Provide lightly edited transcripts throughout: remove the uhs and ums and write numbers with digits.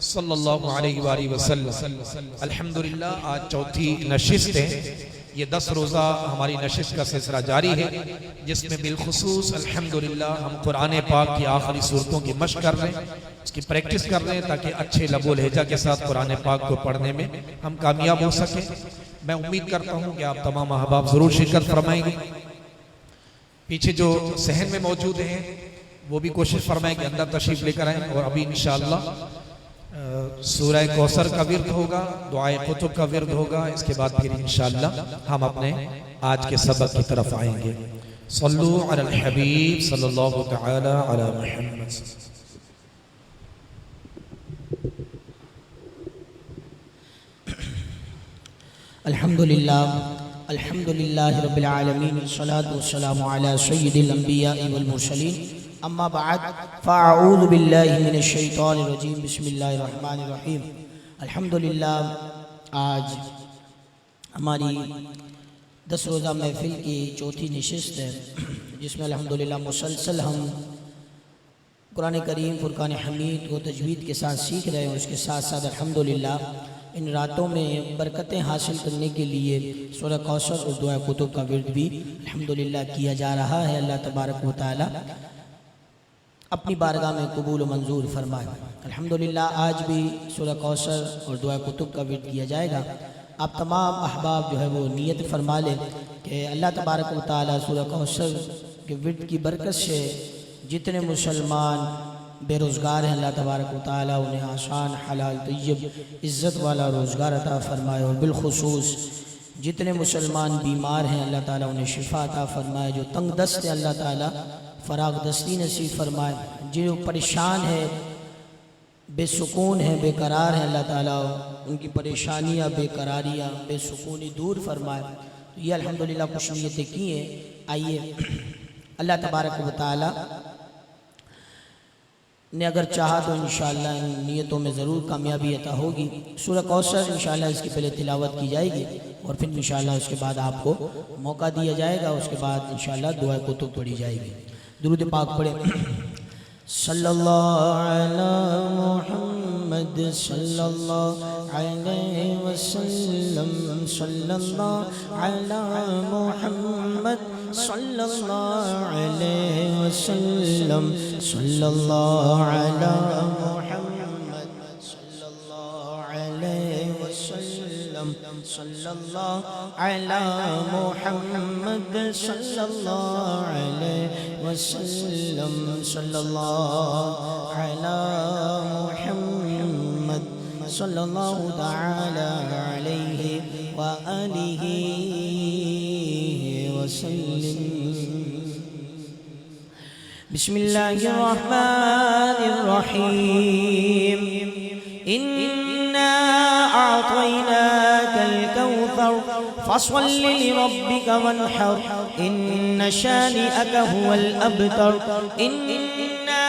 सल्लल्लाहु अलैहि वसल्लम। अल्हम्दुलिल्लाह आज चौथी नशिस्त है। ये 10 रोज़ा हमारी नशिस्त का सिलसिला जारी है, जिसमें बिलखुसूस अल्हम्दुलिल्लाह हम कुरान पाक की आखिरी सूरतों की मशक कर रहे हैं, इसकी प्रैक्टिस कर रहे हैं ताकि अच्छे लबो लहजा के साथ कुरान पाक को पढ़ने में हम कामयाब हो सकें। मैं उम्मीद करता हूँ कि आप तमाम अहबाब ज़रूर शिरकत फरमाएंगे। पीछे जो सहन में मौजूद हैं वो भी कोशिश फरमाएं कि अंदर तशरीफ़ लेकर आएँ। और अभी इंशाअल्लाह सूरह कौसर का विर्द होगा, दुआए कुतुब का विर्द होगा, इसके बाद फिर इंशाअल्लाह हम अपने आज के सबक की तरफ आएंगे। सल्लू अलल हबीब सल्लल्लाहु तआला अला मुहम्मद। अल्हम्दुलिल्लाह अल्हम्दुलिल्लाहि रब्बिल आलमीन सल्लल्लाहु वस्सलामु अला सय्यिदिल अंबिया वल मुरसलीन अम्मा बाद फ़अऊज़ु बिल्लाहि मिनश शैतानिर रजीम बिस्मिल्लाहिर रहमानिर रहीम। अल्हम्दुलिल्लाह आज हमारी 10 रोज़ा महफिल की चौथी नशिस्त है, जिसमें अल्हम्दुलिल्लाह मुसलसल हम कुरान करीम फुरकान हमीद को तजवीद के साथ सीख रहे हैं। और उसके साथ साथ अल्हम्दुलिल्लाह इन रातों में बरकतें हासिल करने के लिए सूरह कौसर और दुआ कुतुब का विर्द भी अल्हम्दुलिल्लाह किया जा रहा है। अल्लाह तबारक व तआला अपनी बारगाह में कबूल मंजूर फरमाए। अल्हम्दुलिल्लाह आज भी सूरह कौसर और दुआ कुतुब का विर्द किया जाएगा। आप तमाम अहबाब जो है वो नियत फरमा लें कि अल्लाह तबारक व तआला सूरह कौसर के विर्द की बरकत से जितने मुसलमान बेरोज़गार हैं अल्लाह तबारक व तआला उन्हें आसान हलाल तय्यब इज़्ज़त वाला रोज़गार अता फ़रमाए। और बिलखुसूस जितने मुसलमान बीमार हैं अल्लाह ताला उन्हें शिफा अता फ़रमाए। जो तंग दस्त है अल्लाह ताला फ़राग दस्ती नसीब फरमाए। जो परेशान है, बेसुकून है, बेकरार है, अल्लाह ताला उनकी परेशानियाँ, बेकरारियाँ, बेसुकूनी दूर फरमाए। तो ये अल्हम्दुलिल्लाह कुछ नियतें की हैं। आइए अल्लाह तबारक व तआला ने अगर चाहा तो इंशाअल्लाह इन नियतों में ज़रूर कामयाबी अता होगी। सूरह कौसर इंशाअल्लाह इसकी पहले तिलावत की जाएगी और फिर इंशाअल्लाह उसके बाद आपको मौका दिया जाएगा। उसके बाद इंशाअल्लाह दुआ कुतुब पढ़ी जाएगी। दुरूद पाक पढ़े। सल्लल्लाहु अला मुहम्मद सल्लल्लाहु अलैहि वसल्लम सल्लल्लाहु अला मुहम्मद सल्लल्लाहु अलैहि वसल्लम सल्लल्लाहु अला मुहम्मद सल्लल्लाहु अलैहि वसल्लम सल्लल्लाहु अला मुहम्मद सल्लल्लाहु अलैहि वसल्लम सल्लल्लाहु अला मुहम्मद सल्लल्लाहु तआला अलैहि व आलिहि वसल्लम। बिस्मिल्लाहिर्रहमानिर्रहीम। इन्ना अअतैनाकल कौसर फसल्लि लिरब्बिका वन्हर इन्न शानिअका हुवल अबतर। इन्ना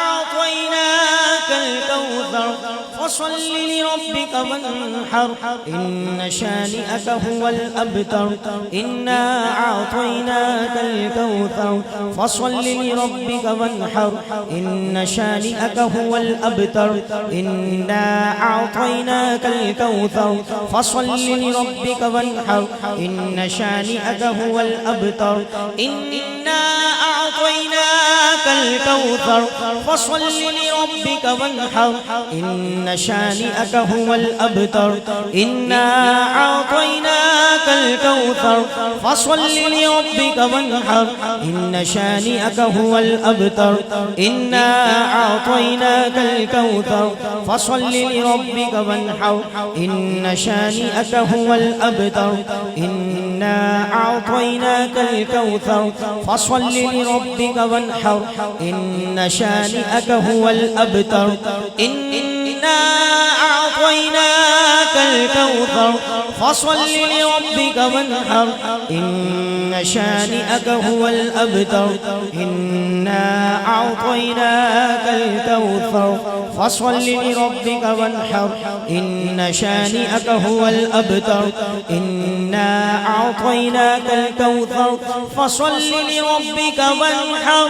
अअतैनाकल कौसर फसल्लि लिरब्बिका वन्हर इन्न शानिअका हुवल अबतर। इन्ना अअतैनाकल कौसर फसल्लि लिरब्बिका वन्हर इन्न शानिअका हुवल अबतर। इन्ना अअतैनाकल कौसर फसल्लि लिरब्बिका वन्हर इन्न शानिअका हुवल अबतर। इन्ना अअतैनाकल कौसर फसल्लि लिरब्बिका वन्हर इन्न शानिअका हुवल अबतर। इन्ना अअतैनाकल कौसर फसल्लि लिरब्बिका वन्हर इन्न शानिअका हुवल अबतर। इन्ना अअतैनाकल कौसर फसल्लि लिरब्बिका वन्हर इन्न शानिअका हुवल अबतर। इन्ना अअतैनाकल कौसर फसल्लि लिरब्बिका वन्हर इन्न शानिअका हुवल अबतर। इन्ना अअतैनाकल कौसर फसल्लि लिरब्बिका वन्हर इन्न शानिअका हुवल अबतर। इन्ना अअतैनाकल कौसर फसल्लि लिरब्बिका वन्हर इन्न शानिअका हुवल अबतर। इन्ना अअतैनाकल कौसर फसल्लि लिरब्बिका वन्हर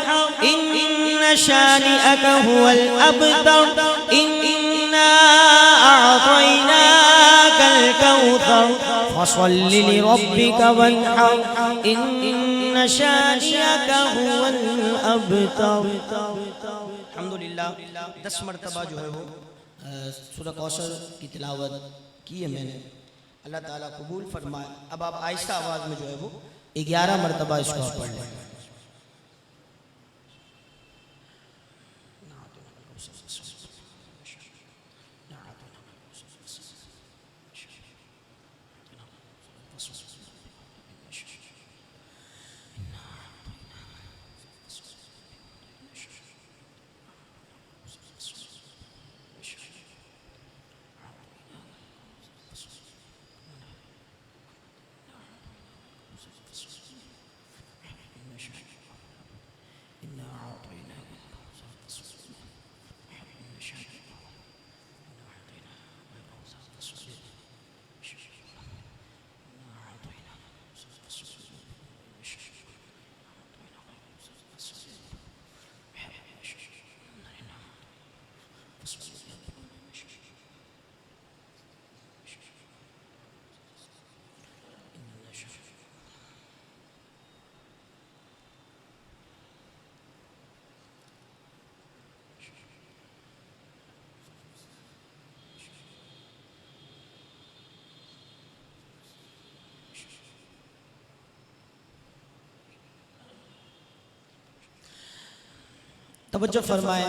इन्न शानिअका हुवल अबतर। इन्ना अअतैनाकल कौसर फसल्लि लिरब्बिका वन्हर इन्न शानिअका हुवल अबतर। अल्हम्दुलिल्लाह 10 मरतबा जो है वो सूरह कौसर की तिलावत की है मैंने, अल्लाह ताला कबूल फरमाए। अब आप आहिस्ता आवाज़ में जो है वो 11 मरतबा इसको आप पढ़ लें। तवज्जो फरमाए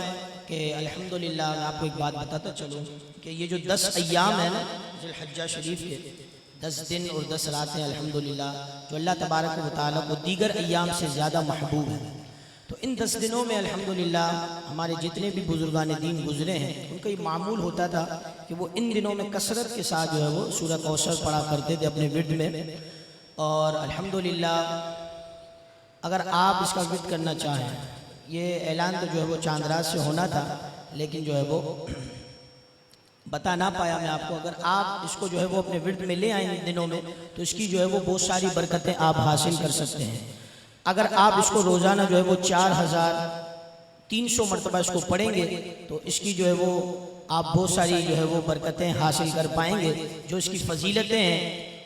कि अल्हम्दुलिल्लाह मैं आपको एक बात बताता चलूँ कि ये जो 10 अय्याम है ना ज़ुल्हिज्जा शरीफ के 10 दिन और 10 रातें अल्हम्दुलिल्लाह जो अल्लाह तबारक व तआला को दीगर अय्याम से ज़्यादा महबूब है। तो इन 10 दिनों में अल्हम्दुलिल्लाह हमारे जितने भी बुजुर्गान दीन गुजरे हैं उनका ये मामूल होता था कि वो इन दिनों में कसरत के साथ जो है वो सूरह कौसर पढ़ा करते थे अपने विर्द में। और अल्हम्दुलिल्लाह अगर आप इसका विर्द करना चाहें, ये ऐलान तो जो है वो चांदरात से होना था लेकिन जो है वो बता ना पाया मैं आपको। अगर आप इसको जो है वो अपने विर्द में ले आए इन दिनों में तो इसकी जो है वो बहुत सारी बरकतें आप हासिल कर सकते हैं। अगर आप इसको रोज़ाना जो है वो 4300 मरतबा इसको पढ़ेंगे तो इसकी जो है वो आप बहुत सारी जो है वो बरकतें हासिल कर पाएंगे। जो इसकी फजीलतें हैं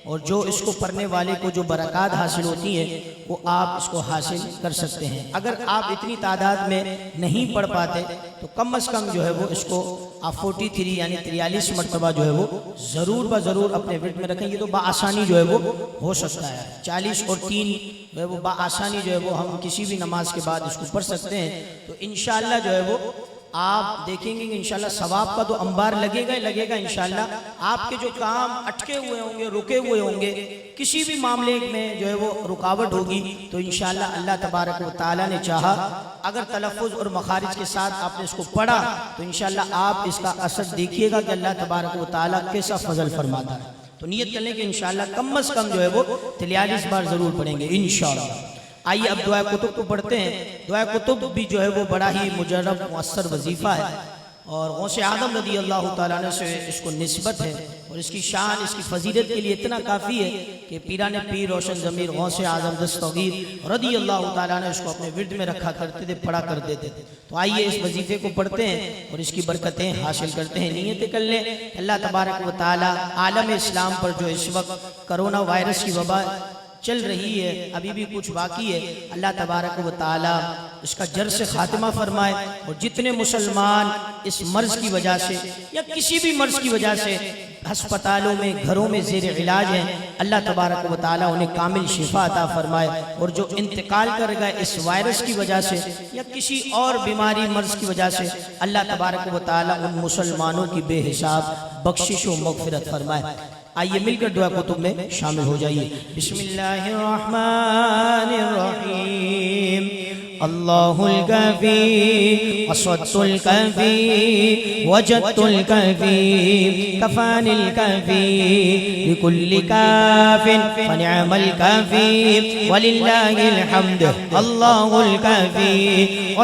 और जो इसको पढ़ने वाले को जो बरक़ात हासिल होती हैं वो आप इसको हासिल कर सकते हैं। अगर आप इतनी तादाद में नहीं पढ़ पाते तो कम से कम जो है वो इसको आप 43 यानी 43 मरतबा जो है वो ज़रूर ब ज़रूर अपने विर्द में रखेंगे तो बआसानी जो है वो हो सकता है। 40 और 3 जो है वो बआसानी जो है वो हम किसी भी नमाज के बाद इसको पढ़ सकते हैं। तो इंशाअल्लाह जो है वो आप देखेंगे कि इंशाल्लाह सवाब का तो अंबार लगेगा ही लगेगा इंशाल्लाह। आपके जो काम अटके हुए होंगे, रुके हुए होंगे, किसी भी मामले में जो है वो रुकावट होगी, तो इंशाल्लाह अल्लाह तबारक व तआला ने चाहा, अगर तलफ़्फ़ुज़ और मखारिज के साथ आपने इसको पढ़ा तो इंशाल्लाह आप इसका असर देखिएगा कि अल्लाह तबारक व तआला कैसा फजल फरमाता है। तो नियत कर लें कि इंशाल्लाह कम अज़ कम जो है वो 43 बार ज़रूर पढ़ेंगे इंशाल्लाह। आइए अब दुआ कुतुब को पढ़ते हैं। दुआ कुतुब भी जो है वो बड़ा ही मुजर्रब मुअस्सर वजीफ़ा है और गौसे आज़म रज़ी अल्लाह तआला अन्हु से इसको निस्बत है और इसकी शान, इसकी फजीलत के लिए इतना काफ़ी है कि पीराने पीर रोशन ज़मीर गौसे आज़म दस्तगीर रज़ी अल्लाह तआला अन्हु इसको अपने विर्द में रखा करते थे, पढ़ा करते थे। तो आइए इस वजीफ़े को पढ़ते हैं और इसकी बरकतें हासिल करते हैं। नियत कर लें अल्लाह तबारक व तआला आलम इस्लाम पर जो इस वक्त कोरोना वायरस की वबा चल रही है, अभी भी कुछ बाकी है, अल्लाह तबारक व तआला इसका जड़ से खात्मा फरमाए और जितने मुसलमान इस मर्ज की वजह से या किसी भी मर्ज की वजह से अस्पतालों में, घरों में ज़ेर इलाज हैं, अल्लाह तबारक व तआला उन्हें कामिल शिफा अता फरमाए और जो इंतकाल कर गए इस वायरस की वजह से या किसी और बीमारी मर्ज की वजह से, अल्लाह तबारक व तआला उन मुसलमानों की बेहिसाब बख्शिश व मग़फ़िरत फरमाए। आइए मिलकर दुआ कुतुब में शामिल हो जाइए। बिस्मिल्लाहिर रहमानिर रहीम। अल्लाहुल कफ़ी असद्दुल कफ़ी वजद्दुल कफ़ी कफ़ानिल कफ़ी बिकुल्लि काफ़िन फनिअमल कफ़ी वलिल्लाहिल हम्द। अल्लाहुल कफ़ी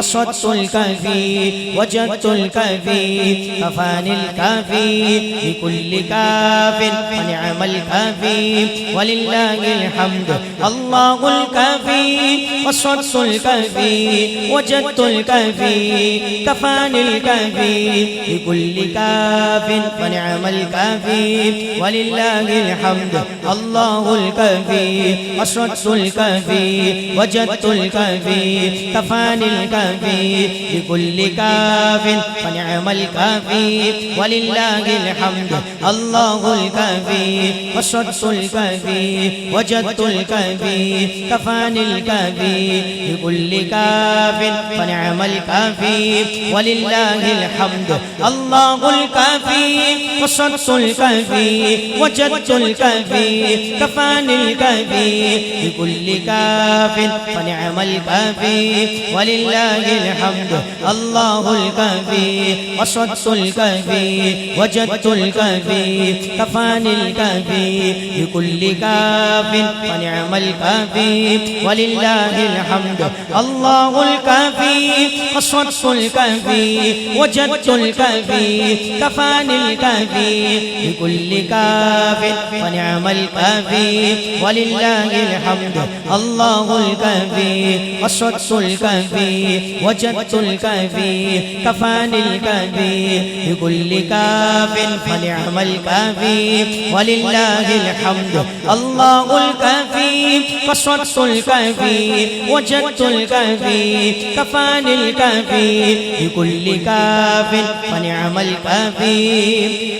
असद्दुल कफ़ी वजद्दुल कफ़ी कफ़ानिल कफ़ी बिकुल्लि काफ़िन फनिअमल कफ़ी वलिल्लाहिल हम्द। अल्लाहुल कफ़ी असद्दुल कफ़ी वजद्दुल कफ़ी कफ़ानिल कफ़ी बिकुल्लि काफ़िन फनिअमल कफ़ी वलिल्लाहिल हम्द। अल्लाहुल कफ़ी असद्दुल कफ़ी वजद्दुल कफ़ी कफ़ानिल कफ़ी बिकुल्लि काफ़िन फनिअमल कफ़ी वलिल्लाहिल हम्द। अल्लाहुल कफ़ी असद्दुल कफ़ी वजद्दुल कफ़ी कफ़ानिल कफ़ी बिकुल्लि काफ़िन फनिअमल कफ़ी वलिल्लाहिल हम्द। अल्लाहुल कफ़ी असद्दुल कफ़ी वजद्दुल कफ़ी कफ़ानिल कफ़ी बिकुल्लि काफ़िन फनिअमल कफ़ी वलिल्लाहिल हम्द। अल्लाहुल कफ़ी असद्दुल कफ़ी वजद्दुल कफ़ी कफ़ानिल कफ़ी बिकुल्लि काफ़िन फनिअमल कफ़ी वलिल्लाहिल हम्द। अल्लाहुल कफ़ी असद्दुल कफ़ी वजद्दुल कफ़ी कफ़ानिल कफ़ी बिकुल्लि काफ़िन फनिअमल कफ़ी वलिल्लाहिल हम्द। अल्लाहुल कफ़ी असद्दुल कफ़ी वजद्दुल कफ़ी कफ़ानिल कफ़ी बिकुल्लि काफ़िन फनिअमल कफ़ी वलिल्लाहिल हम्द। अल्लाहुल कफ़ी असद्दुल कफ़ी वजद्दुल कफ़ी कफ़ानिल कफ़ी बिकुल्लि काफ़िन फनिअमल कफ़ी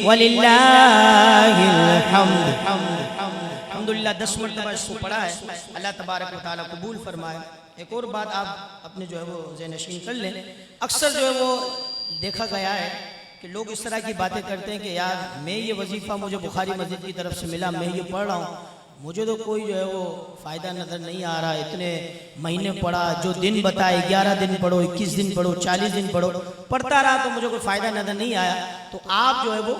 वलिल्लाहिल हम्द। अल्हम्दुलिल्लाह 10 मरतबा इसको पढ़ा है, अल्लाह तबारक व तआला कबूल फरमाए। एक और बात आप अपने जो है वो ज़हनशीन कर लें, अक्सर जो है वो देखा गया है कि लोग इस तरह की बातें करते हैं कि यार मैं ये वजीफ़ा मुझे बुखारी मस्जिद की तरफ से मिला, मैं ये पढ़ रहा हूँ, मुझे तो कोई जो है वो फ़ायदा नज़र नहीं आ रहा। इतने महीने पढ़ा, जो दिन बताए 11 दिन पढ़ो, 21 दिन पढ़ो, 40 दिन पढ़ो, पढ़ता रहा तो मुझे कोई फ़ायदा नज़र नहीं आया। तो आप जो है वो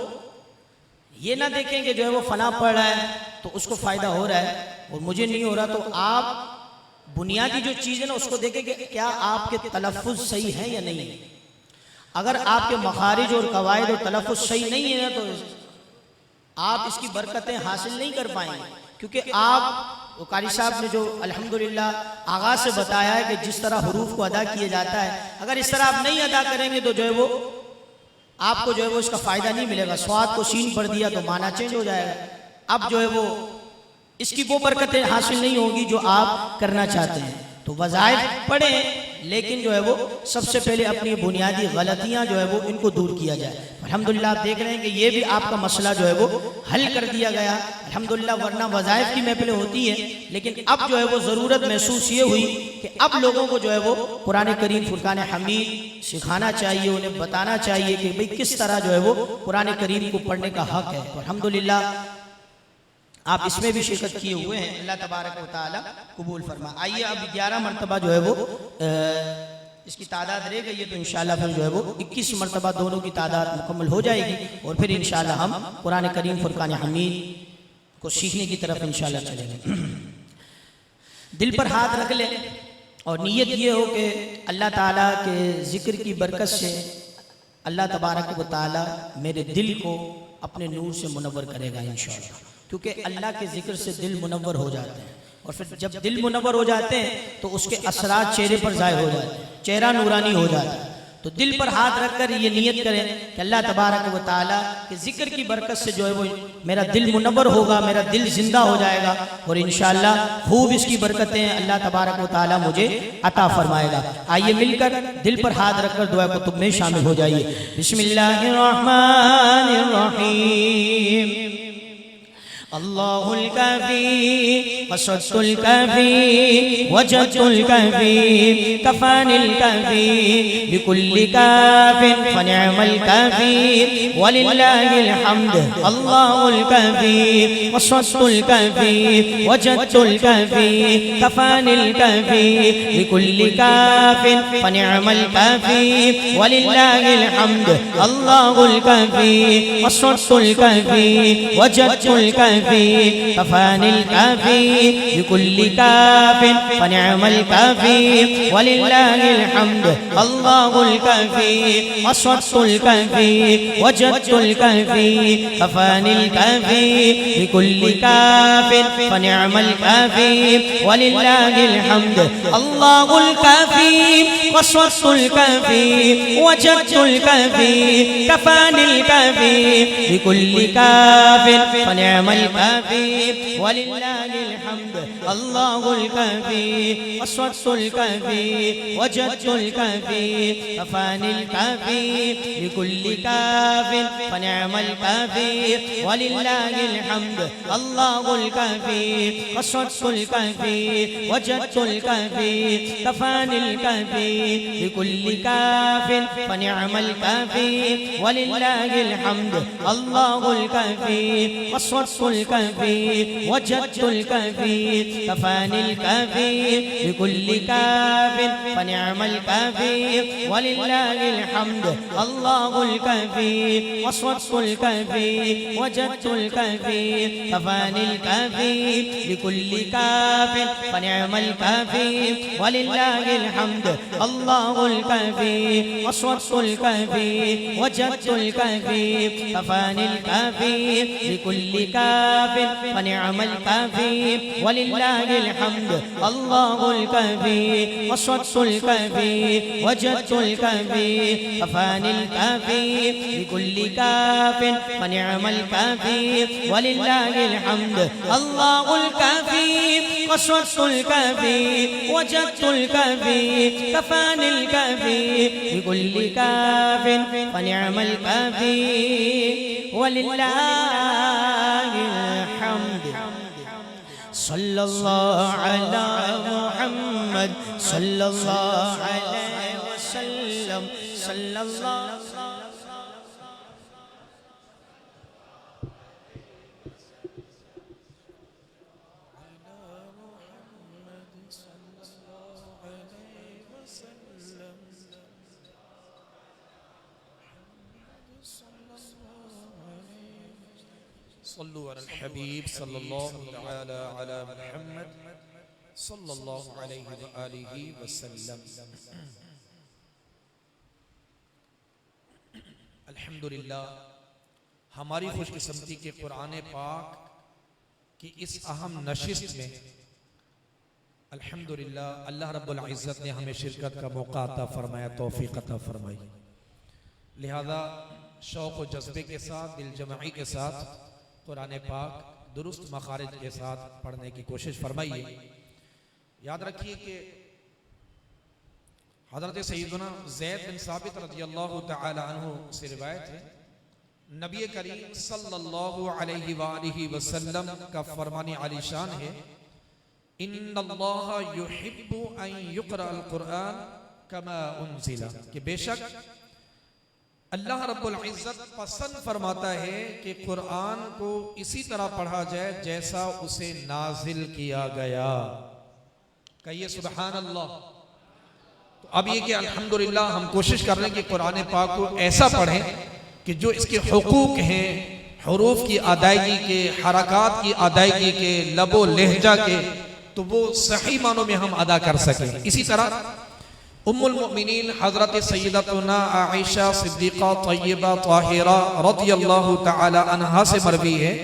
ये ना देखें कि जो है वो फला पढ़ रहा है तो उसको फ़ायदा हो रहा है और मुझे नहीं हो रहा। तो आप बुनियादी जो चीज़ है ना उसको देखें कि क्या आपके तलफ़्फ़ुज़ सही है या नहीं है। अगर आपके मखारिज और कवायद और तलफ़्फ़ुज़ सही नहीं है तो आप इसकी बरकतें हासिल नहीं कर पाएंगे, क्योंकि आप कारी साहब ने जो अल्हम्दुलिल्लाह आगाज़ से बताया है कि जिस तरह हुरूफ को अदा किया जाता है, अगर इस तरह आप नहीं अदा करेंगे तो जो है वो आपको जो है वो इसका फ़ायदा नहीं मिलेगा। स्वाद को सीन पढ़ दिया तो माना चेंज हो जाएगा। अब जो है वो इसकी वो बरकतें हासिल नहीं होगी जो आप करना चाहते हैं। तो वज़ाइफ पढ़ें, लेकिन जो है वो सबसे पहले अपनी बुनियादी गलतियाँ जो है वो इनको दूर किया जाए। अल्हम्दुलिल्लाह आप देख रहे हैं कि ये भी आपका मसला जो है वो हल कर दिया गया अल्हम्दुलिल्लाह। वरना वज़ाइफ की महफिलें होती हैं, लेकिन अब जो है वो ज़रूरत महसूस ये हुई कि अब लोगों को जो है वो कुरान करीम फुरकान हमीद सिखाना चाहिए, उन्हें बताना चाहिए कि भाई किस तरह जो है वो कुरान करीम को पढ़ने का हक है। तो अल्हम्दुलिल्लाह आप इसमें भी शिरकत किए हुए हैं, अल्लाह तबारक व तआला कबूल फरमा। आइए अब 11 मरतबा जो है वो इसकी तादाद रह गई है, तो इंशाल्लाह फिर जो है वो 21 मरतबा दोनों की तादाद मुकम्मल हो जाएगी और फिर इंशाल्लाह हम कुरान करीम फुरकान हमीद को सीखने की तरफ इंशाल्लाह चलेंगे। दिल पर हाथ रख ले और नीयत ये हो कि अल्लाह ताला के ज़िक्र की बरकत से अल्लाह तबारक व तआला मेरे दिल को अपने नूर से मुनव्वर करेगा इंशाअल्लाह। क्योंकि अल्लाह के ज़िक्र से दिल मुनव्वर हो जाते हैं और फिर जब दिल मुनव्वर हो जाते हैं तो उसके असरात चेहरे पर ज़ाहिर हो जाते हैं, चेहरा नूरानी हो जाता है। तो दिल पर हाथ रखकर ये नियत करें कि अल्लाह तबारक व तआला के ज़िक्र की बरकत से जो है वो मेरा दिल मुनव्वर होगा, मेरा दिल जिंदा हो जाएगा और इंशाअल्लाह खूब इसकी बरकतें अल्लाह तबारक व तआला मुझे अता फरमाएगा। आइए मिलकर दिल पर हाथ रखकर दुआ कुतुब में शामिल हो जाइए। बिस्मिल्लाहिर रहमानिर रहीम। अल्लाहुल काफ़ी वसत्तुल काफ़ी वजदुल काफ़ी कफ़ानिल काफ़ी बिकुल्लि काफ़िन फनिअमल काफ़ी वलिल्लाहिल हम्द। अल्लाहुल काफ़ी वसत्तुल काफ़ी वजदुल काफ़ी कफ़ानिल काफ़ी बिकुल्लि काफ़िन फनिअमल काफ़ी वलिल्लाहिल हम्द। अल्लाहुल काफ़ी वसत्तुल काफ़ी वजदुल काफ़ी कफ़ानिल काफ़ी बिकुल्लि काफ़िन फनिअमल काफ़ी वलिल्लाहिल हम्द। अल्लाहुल काफ़ी वसत्तुल काफ़ी वजदुल काफ़ी कफ़ानिल काफ़ी बिकुल्लि काफ़िन फनिअमल काफ़ी वलिल्लाहिल हम्द। अल्लाहुल काफ़ी वसत्तुल काफ़ी वजदुल काफ़ी कफ़ानिल काफ़ी बिकुल्ि काफ़िन फनिअमल काफ़ी वलिल्लाहिल हम्द। अल्लाहुल काफ़ी वसत्तुल काफ़ी वजदुल काफ़ी कफ़ानिल काफ़ी बिकुल्ि काफ़िन फनिअमल काफ़ी वलिल्लाहिल हम्द। अल्लाहुल काफ़ी वसत्तुल काफ़ी वजदुल काफ़ी कफ़ानिल काफ़ी बिकुल्ि काफ़िन फनिअमल काफ़ी वलिल्लाहिल हम्द। अल्लाहुल काफ़ी वसत्तुल काफ़ी वजदुल काफ़ी कफ़ानिल काफ़ी बिकुल्ि काफ़िन फनिअमल काफ़ी वलिल्लाहिल हम्द। अल्लाहुल काफ़ी वसत्तुल काफ़ी वजदुल काफ़ी कफ़ानिल काफ़ी बिकुल्ि काफ़िन फनिअमल काफ़ी वलिल्लाहिल हम्द। अल्लाहुल काफ़ी वसत्तुल काफ़ी वजदुल काफ़ी कफ़ानिल काफ़ी बिकुल्ि काफ़िन फनिअमल काफ़ी वलिल्लाहिल हम्द। अल्लाहुल काफ़ी वसत्तुल काफ़ी वजदुल काफ़ी कफ़ानिल काफ़ी बिकुल्ि काफ़िन फनिअमल काफ़ी वलिल्लाहिल हम्द। अल्लाहुल काफ़ी वसत्तुल काफ़ी वजदुल काफ़ी कफ़ानिल काफ़ी बिकुल्ि काफ़िन फनिअमल काफ़ी वलिल्लाहिल हम्द। सल्लल्लाहु अला मुहम्मद सल्लल्लाहु अलैहि वसल्लम सल्लल्लाहु। सल्लु अलल हबीब सल्लल्लाहु तआला अला मुहम्मद सल्लल्लाहु अलैहि व आलिहि वसल्लम। अल्हम्दुलिल्लाह, हमारी खुशकिस्मती के कुरान पाक की इस अहम नशिस्त में अल्हम्दुलिल्लाह अल्लाह रब्बुल इज़्ज़त ने हमें शिरकत का मौका अता फरमाया, तौफीक अता फरमाई। लिहाजा शौक़ व जज्बे के साथ, दिल जमाई के साथ कुरान पाक दुरुस्त मखारिज के साथ पढ़ने की कोशिश फरमाइए। याद रखिए कि हज़रत सैयदना ज़ैद बिन साबित रज़ियल्लाहु तआला अन्हु से रिवायत है नबी करीम सल्लल्लाहु अलैहि वालिहि वसल्लम का फरमाने आलीशान है, इन्नल्लाह युहिब्बु अन युक़रा अल-कुरआन कमा उन्ज़िला, कि बेशक अल्लाह रब्बुल इज़्ज़त पसंद फरमाता है कि कुरान को इसी तरह पढ़ा जाए जैसा उसे नाजिल किया गया। कहिए सुबहान अल्लाह। तो अब ये कि अल्हम्दुलिल्लाह हम कोशिश कर रहे हैं कि कुरान पाक को ऐसा पढ़ें कि जो इसके हुकूक हैं, हुरूफ की अदायगी के, हरकात की अदायगी के, लबो लहजा के, तो वो सही मानों में हम अदा कर सकें। इसी तरह उम्मुल मोमिनीन हजरत सय्यदतुना आयशा सिद्दीक़ा तय्यबा ताहिरा रज़ियल्लाहु तआला अन्हा से मरवी है,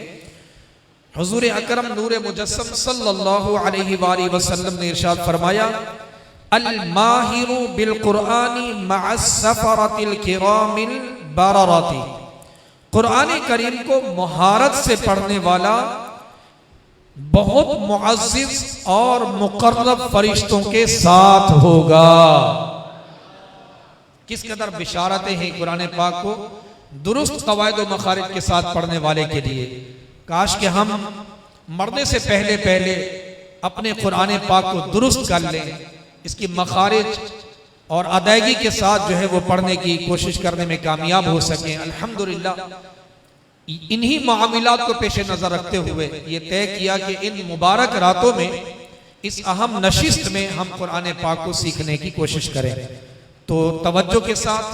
हुजूर अकरम नूर मुजस्सम सल्लल्लाहु अलैहि वसल्लम ने इरशाद फरमाया, अल माहिरु बिल कुरआनी मअस सफरतिल किरामिल बररती, कुरान करीम को मुहारत से पढ़ने वाला बहुत मुअज़्ज़िज़ और मुक़र्रब फरिश्तों के साथ होगा। किस कदर बिशारतें हैं कुरान पाक को दुरुस्त क़वाइद व मखारिज के साथ पढ़ने वाले के लिए। काश कि हम मरने से पहले पहले अपने कुरान पाक को दुरुस्त कर लें, इसकी मखारिज और अदायगी के साथ जो है वो पढ़ने की कोशिश करने में कामयाब हो सकें। अल्हम्दुलिल्लाह इन्हीं मामलात को पेश नज़र रखते हुए ये तय किया कि इन मुबारक रातों में, इस अहम नशिस्त में हम कुरान पाक को सीखने की कोशिश करें। तो तवज्जो के साथ,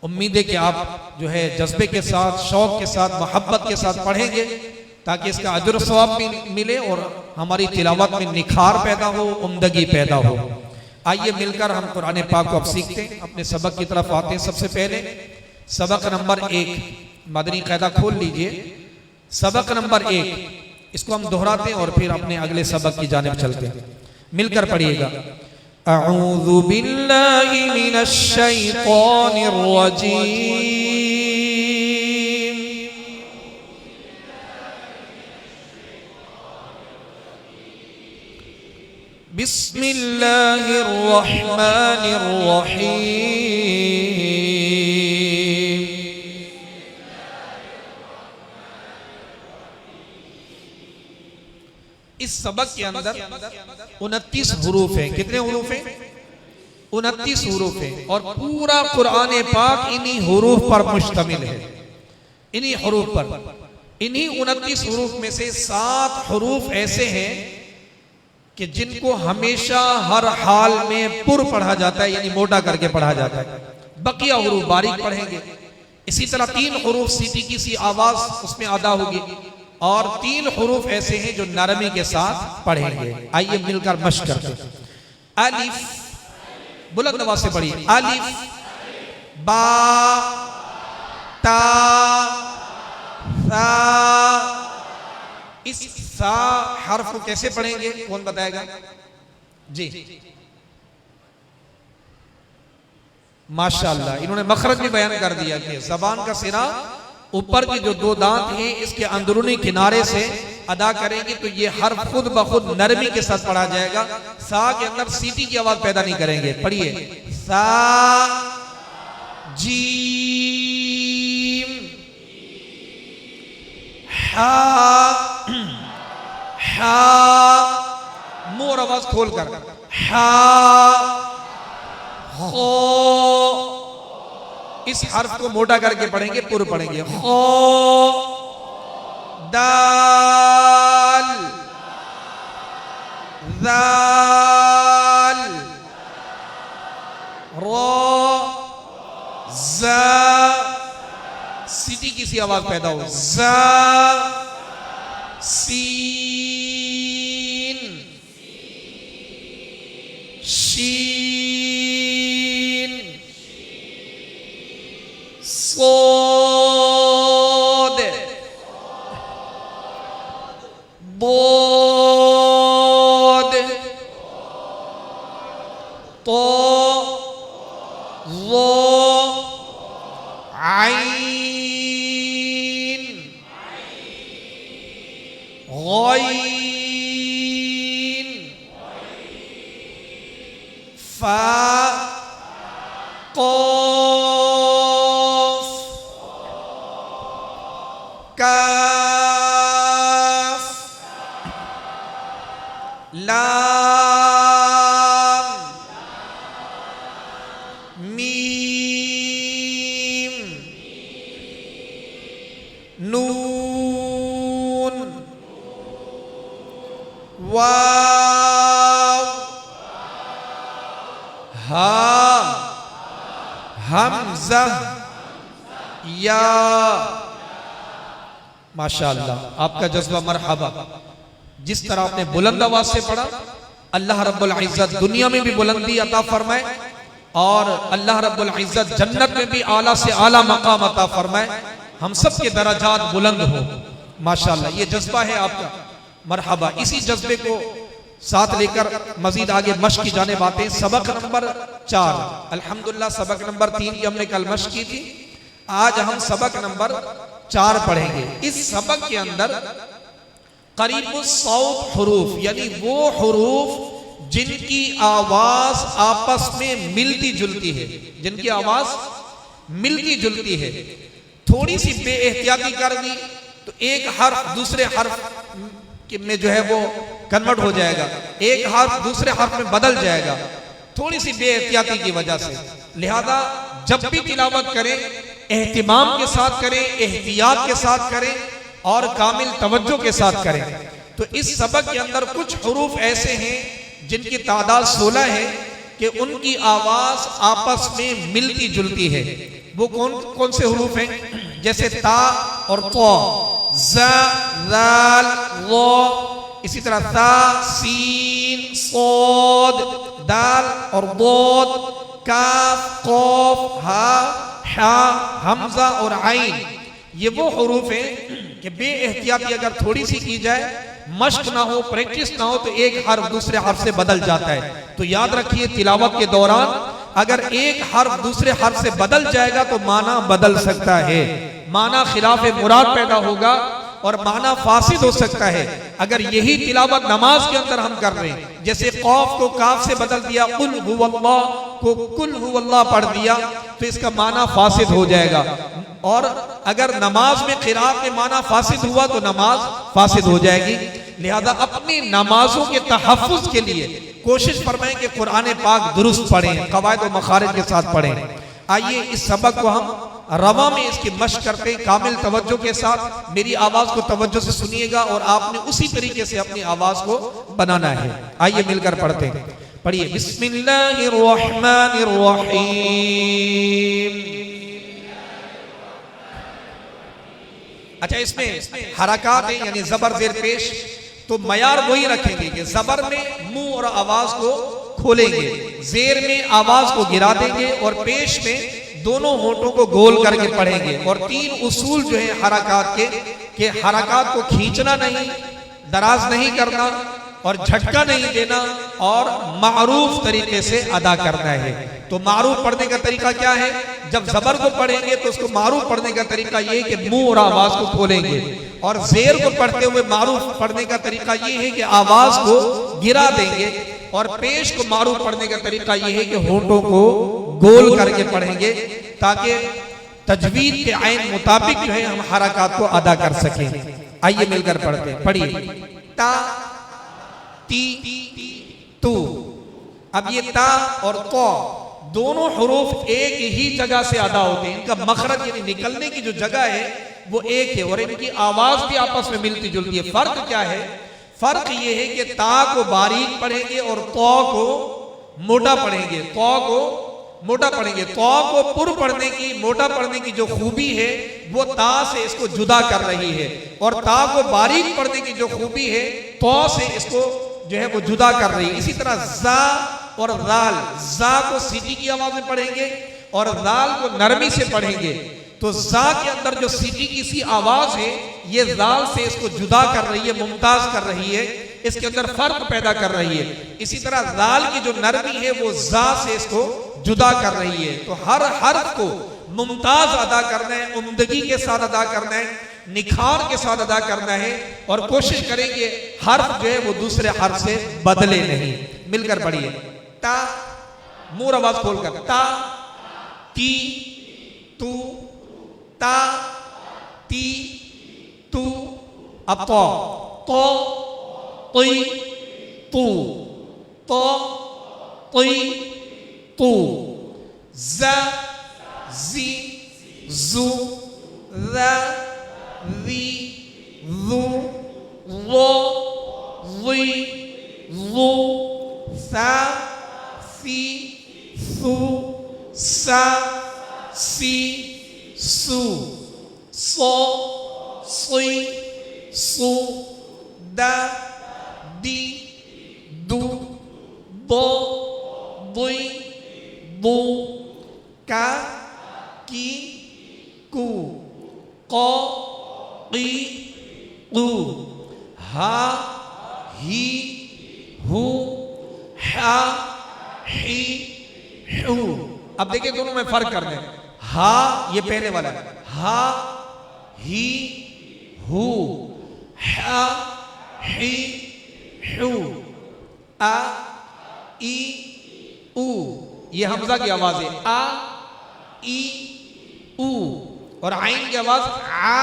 उम्मीद है कि आप जो है जज्बे के साथ, शौक के साथ, मोहब्बत के साथ पढ़ेंगे ताकि इसका अजर सवाब भी मिले और हमारी तिलावत में निखार पैदा हो, उम्दगी पैदा हो। आइए मिलकर हम कुरान पाक को अब सीखते हैं, अपने सबक की तरफ आते हैं। सबसे पहले सबक नंबर 1, मदनी कायदा खोल लीजिए। सबक नंबर 1, इसको हम दोहराते हैं और फिर अपने अगले सबक की जानिब चलते हैं। मिलकर पढ़िएगा। अऊज़ु बिल्लाहि मिनश शैतानिर रजीम, बिस्मिल्लाहिर रहमानिर रहीम। इस सबक के अंदर 29 हुरूफ हैं। कितने हुरूफ हैं? 29 हुरूफ हैं और पूरा कुरान पाक इन्हीं हुरूफ पर मुश्तमिल है, इन्हीं हुरूफ पर। इन्हीं 29 हुरूफ में से 7 हुरूफ ऐसे हैं कि जिनको हमेशा हर हाल में पुर पढ़ा जाता है, यानी मोटा करके पढ़ा जाता है। बकिया हुरूफ बारीक पढ़ेंगे। इसी तरह 3 हुरूफ सीटी की सी आवाज उसमें अदा होगी और 3 हुरूफ ऐसे हैं जो नरमी के साथ पढ़ेंगे। आइए मिलकर मश्क करते हैं। अलिफ, बुलंद आवाज से पढ़िए। अलिफ, बा, ता, सा। इस सा हर्फ को कैसे पढ़ेंगे, कौन बताएगा? जी माशाअल्लाह, इन्होंने मखरज भी बयान कर दिया कि जबान का सिरा ऊपर के जो 2 दांत हैं इसके अंदरूनी किनारे से अदा करेंगे तो ये हर्फ खुद ब खुद नरमी के साथ पढ़ा जाएगा। सा के अंदर सीटी की आवाज पैदा नहीं करेंगे। पढ़िए। सा, जीम, हा, हा, मोर आवाज खोलकर, हा, खो। इस हर्फ को मोटा करके पढ़ेंगे, पुर पढ़ेंगे। खो, दाल, दाल, रो, जा। सीटी की सी आवाज पैदा हो। जा, सीन, शीन, सोद, बोद, तो, वो, आइन, गॉइन, फा, नून, वाव, हा, हमजा, या। माशाअल्लाह, आपका जज्बा मरहबा। जिस तरह आपने बुलंद आवाज से पढ़ा, अल्लाह रब्बुल इज्जत दुनिया में भी बुलंदी अता फरमाए और अल्लाह रब्बुल इज्जत जन्नत में भी आला से आला मकाम अता फरमाए, हम सब के दराजात बुलंद हो। माशाअल्लाह, ये जज्बा है आपका, मरहबा। इसी जज्बे को साथ लेकर मजीद आगे मश्क की जाने बातें। सबक नंबर 4, अल्हम्दुलिल्लाह सबक नंबर 3 की हमने कल मश्क की थी। आज हम सबक नंबर 4 पढ़ेंगे। इस सबक के अंदर करीब 100 हुरूफ, यानी वो हुरूफ जिनकी आवाज आपस में मिलती जुलती है, जिनकी आवाज मिलती जुलती है, थोड़ी सी बेएहतियाती कर दी तो एक हर्फ दूसरे हर्फ में जो है वो कन्वर्ट हो जाएगा, एक हर्फ दूसरे हर्फ में बदल जाएगा, थोड़ी सी बेएहतियाती की वजह से। लिहाजा जब भी तिलावत करें एहतिमाम के साथ करें, एहतियात के साथ करें और कामिल तवज्जो के साथ करें। तो इस सबक के अंदर कुछ हुरूफ ऐसे हैं जिनकी तादाद 16 है कि उनकी आवाज आपस में मिलती जुलती है। वो कौन कौन से हुरूफ हैं? जैसे ता और तो, ज़ा, ज़ाल, ज़ा, इसी तरह ता, सीन, सोद, दाल और दोद, काफ, कौफ, हा, हा, हमजा और आइन। ये वो हुरूफ हैं कि बेएहतियाती अगर थोड़ी सी की जाए, मश्क ना हो, प्रैक्टिस ना हो, तो एक हर्फ दूसरे हर्फ से बदल जाता है। तो याद रखिए, तिलावत के दौरान अगर एक हर्फ दूसरे हर्फ से बदल जाएगा तो माना बदल सकता है, माना खिलाफ मुराद पैदा होगा और माना फासिद हो सकता है। अगर यही तिलावत नमाज के अंदर हम कर रहे हैं, जैसे कौफ को काफ से बदल दिया, कुल हुवल्लाह को कुल हुवल्लाह पढ़ दिया, तो इसका माना फासिद हो जाएगा। और अगर नमाज में क़िराअत में माना फासिद हुआ तो नमाज फासिद हो जाएगी। लिहाजा अपनी नमाजों के तहफ़्फ़ुज़ के लिए कोशिश फरमाएं कि कुरान पाक दुरुस्त पढ़ें, क़वायद व मखारिज के साथ पढ़ें। आइए इस सबक को हम रवा में इसकी मश्क करते हैं, कामिल तवज्जो के साथ। मेरी आवाज़ को तवज्जो से सुनिएगा और आपने उसी तरीके से अपनी आवाज़ को बनाना है। आइए मिलकर पढ़ते हैं। पढ़िए, बिस्मिल्लाहिर्रहमानिर्रहीम। अच्छा, इसमें हरकात है, यानी जबर जेर पेश, तो मयार वही रखेंगे कि जबर में मुंह और आवाज को खोलेंगे, जेर में आवाज को गिरा देंगे और पेश में दोनों होठों को गोल करके पढ़ेंगे। और 3 उसूल जो है हरकात के हरकात को खींचना नहीं, दराज नहीं करना और झटका नहीं देना और मारूफ तरीके से अदा करना है। तो मारूफ पढ़ने का तरीका क्या है? जब जबर को पढ़ेंगे तो उसको मारूफ पढ़ने का तरीका ये है कि मुंह और आवाज को खोलेंगे, और जेर को पढ़ते हुए मारूफ पढ़ने का तरीका ये है कि आवाज को गिरा देंगे, और पेश को मारूफ पढ़ने का तरीका ये है कि होठों को गोल करके पढ़ेंगे, ताकि तजवीद के आइन मुताबिक जो है हम हरकात को अदा कर सकें। आइए मिलकर पढ़ते हैं। पढ़िए, ता, ती, तू। अब ये ता और तो दोनों हुरूफ एक ही जगह से अदा होते हैं, इनका मखरज यानी निकलने की जो जगह है वो एक है, और इनकी आवाज भी आपस में मिलती जुलती है। फर्क क्या है? फर्क ये है कि ता को बारीक पढ़ेंगे और तो को मोटा पढ़ेंगे, तो को मोटा पढ़ेंगे। तो को पुर पढ़ने की, मोटा पढ़ने की जो खूबी है वो ता से इसको जुदा कर रही है, और ता को बारीक पढ़ने की जो खूबी है तो से इसको जो है वो जुदा कर रही है। इसी तरह जा और दाल, जा को सीटी की आवाज में पढ़ेंगे और दाल को नरमी से पढ़ेंगे। तो जा के अंदर जो सीटी की सी आवाज है ये दाल से इसको जुदा कर रही है, मुमताज कर रही है, इसके अंदर फर्क पैदा कर रही है। इसी तरह दाल की जो नरमी है वो जा से इसको जुदा कर रही है। तो हर हर्फ को मुमताज अदा करना है, उम्दगी के साथ अदा करना है, निखार के साथ अदा करना है, और कोशिश करेंगे हर्फ जो है वो दूसरे हर्फ से बदले नहीं। मिलकर पढ़िए, ता, मुंह आवाज खोलकर, ता, ती, तू, ता, ती, तू। अब तो, तुई, तू, तो, तुई, तू। ज़ा, ज़ी, ज़ू, ज़ा, री ज़ू ज़ो ज़ी ज़ू सा सी सू सा सी सू सो सुई सू दा दी दू दो दुई दू का की कू को की कू हा ही हु हा ही हु। अब देखिए दोनों में फर्क कर दें। हा ये पहले वाला है, हा ही हु हा ही हु। आ ई ऊ ये हमजा की आवाज है, आ ई ऊ। और आइन की आवाज आ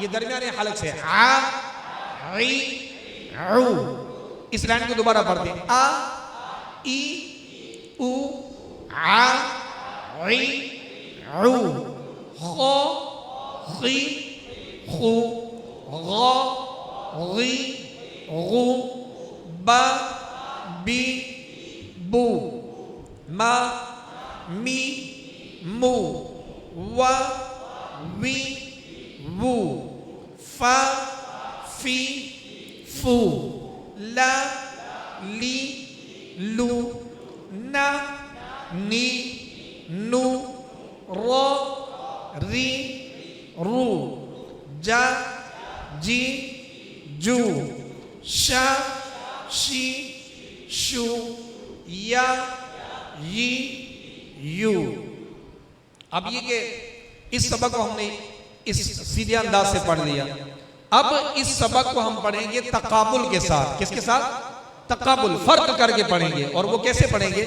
ये दरमियाने हलक से आ ई ऊ। इस लाइन को दोबारा पढ़ते हैं, आ ई ऊ आ ई ऊ। खो खी खू गो गी गू बा बी बू मा मी मू वा वी वू फा फी फू ला ली लू ना नी नू रो री रू जा जी जू शा शी शू या यी यू। अब ये कि इस सबक को हमने इस सीधे अंदाज से पढ़ लिया। अब इस सबक को हम पढ़ेंगे तकाबुल के साथ। किसके साथ? तकाबुल, फर्क करके पढ़ेंगे। और वो कैसे पढ़ेंगे?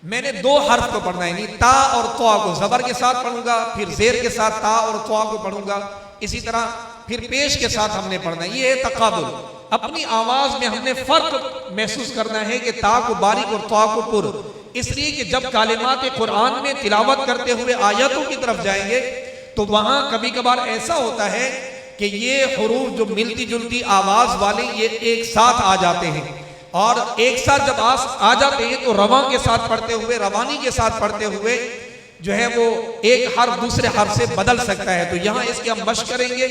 मैंने दो हर्फ को पढ़ना है, ता और तवा को जबर के साथ पढ़ूंगा, फिर जेर के साथ ता और तवा को पढ़ूंगा, इसी तरह फिर पेश के साथ हमने पढ़ना है। ये है तकाबुल। अपनी आवाज में हमने फर्क महसूस करना है कि ता को बारीक और तवा को पुर। इसलिए कि जब कालिमात कुरान में तिलावत करते हुए आयतों की तरफ जाएंगे तो वहां कभी कभार ऐसा होता है कि ये हुरूफ जो मिलती जुलती आवाज वाले ये एक साथ आ जाते हैं, और एक साथ जब आ जाते हैं तो रवा के साथ पढ़ते हुए, रवानी के साथ पढ़ते हुए जो है वो एक हर्फ दूसरे हर्फ से बदल सकता है। तो यहाँ इसकी हम मशक करेंगे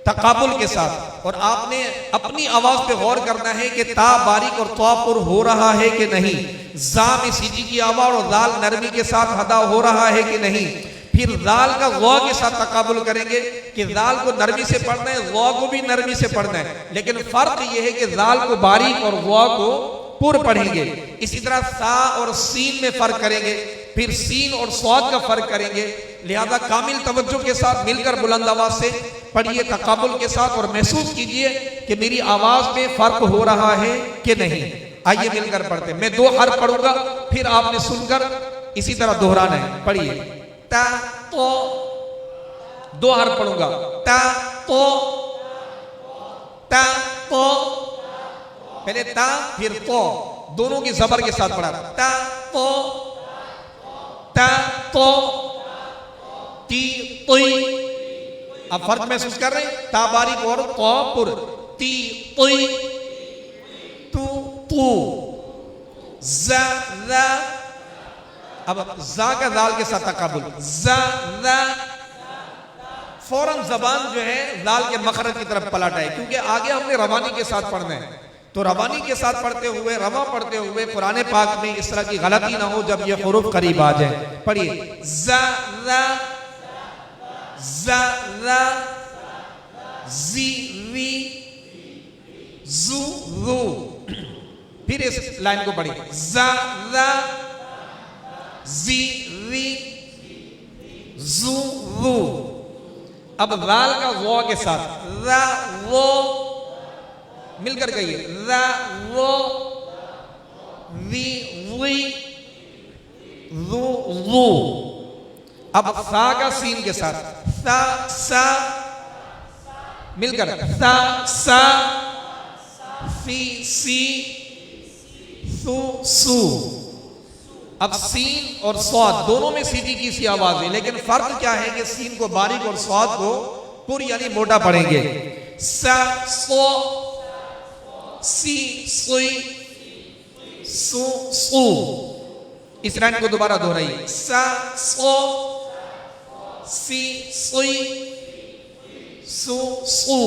तकाबुल के साथ। और आपने अपनी आवाज पे गौर करना है कि ता बारीक और तवा पुर हो रहा है कि नहीं, जा में सीधी की आवाज और दाल नरमी के साथ अदा हो रहा है कि नहीं। फिर दाल का गौ के साथ तकाबुल करेंगे कि दाल को नरमी से पढ़ना है, गौ को भी नरमी से पढ़ना है, लेकिन फर्क यह है कि दाल को बारीक और गौ को पुर पढ़ेंगे। इसी तरह सा और सीन में फर्क करेंगे, फिर सीन और स्वाद का फर्क करेंगे। लिहाजा कामिल तवज्जो के साथ मिलकर बुलंद आवाज से पढ़िए तकाबुल के साथ, और महसूस कीजिए कि मेरी आवाज में फर्क हो रहा है कि नहीं। आइए मिलकर पढ़ते। मैं दो हर्फ पढ़ूंगा, फिर आपने सुनकर इसी तरह दोहराना है। पढ़िए ता तो, दो हर्फ पढ़ूंगा, ता तो, ता तो, पहले ता फिर तो, दोनों की जबर के साथ पढ़ा। ता तो, ता तो, ती तुई। अब फर्क महसूस कर रहे हैं, ता बारीक और तो पुर। ती तुई, तू तू, जा जा। अब जा का दाल के साथ तकाबुल, जा जा। फौरन जबान जो है दाल के मखरज की तरफ पलट आए, क्योंकि आगे हमने रवानी के साथ पढ़ना है। तो रवानी के साथ पढ़ते हुए, रवा पढ़ते हुए कुरान पाक में इस तरह की गलती ना हो जब ये हुरूफ करीब आ जाए। पढ़िए जा जा, जा जा, जी वी, जू रू। फिर इस लाइन को पढ़िए जा जा, जी री, जू रू। अब राल का वो के साथ रा वो, मिलकर कहिए रा वो, वी वी, रू रू। अब सा का सीन के साथ सा सा, मिलकर सा सा, सी सी, सू सू। अब सीन और स्वाद दोनों में सीधी की सी आवाज है, लेकिन फर्क क्या है कि सीन को बारीक और स्वाद को पुर यानी मोटा पढ़ेंगे। सा सो सी सुई सु सु। इस लाइन को दोबारा दोहराइए। सा सो सी सुई सु सु।